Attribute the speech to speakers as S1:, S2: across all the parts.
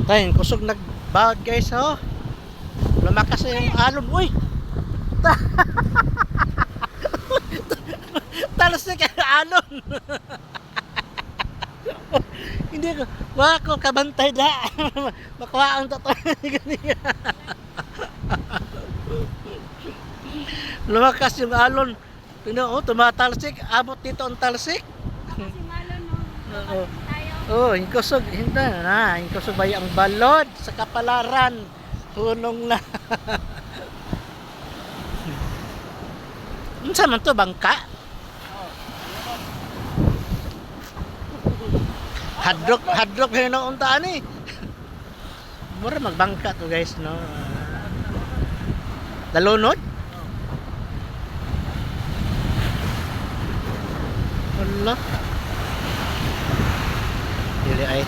S1: Ayun, kusog nagbawad guys, oh. Lumakas na yung alon. Uy! Talas na kayo alon. Hindi ko, wala ko kabantay na. Makuha ang totoo. Lumakas yung alon. Tingnan, oh, tumatalsik. Abot dito ang talsik.
S2: Kasi malon, no?
S1: Oo.
S2: Tayo.
S1: Oh, hingkusog, hindi na, hingkusog ba ang balod sa kapalaran, hunong na. Unsa man to, bangka? Hadrok yun ang untaan eh. Mura magbangka to guys, no? Dalunod? Wala. Dili ay.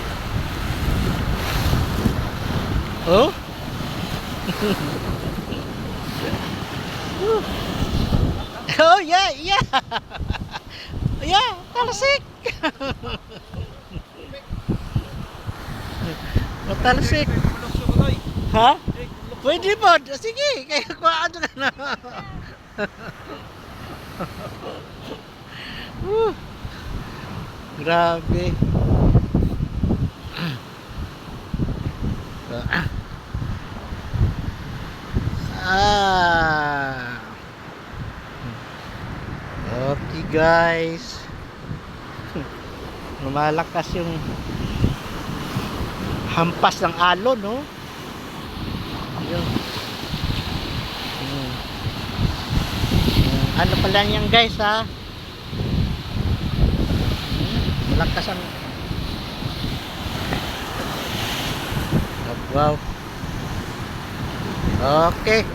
S1: Oh? Oh yeah, yeah. Yeah, talsik. Talsik. Ha? Pwede po. Sige, kaya kuhaan ka na. Grabe. Okay guys. Lumalakas yung hampas ng alon, no? Yun. Ano pala yan guys, ha? Malakas ang wow. Okay.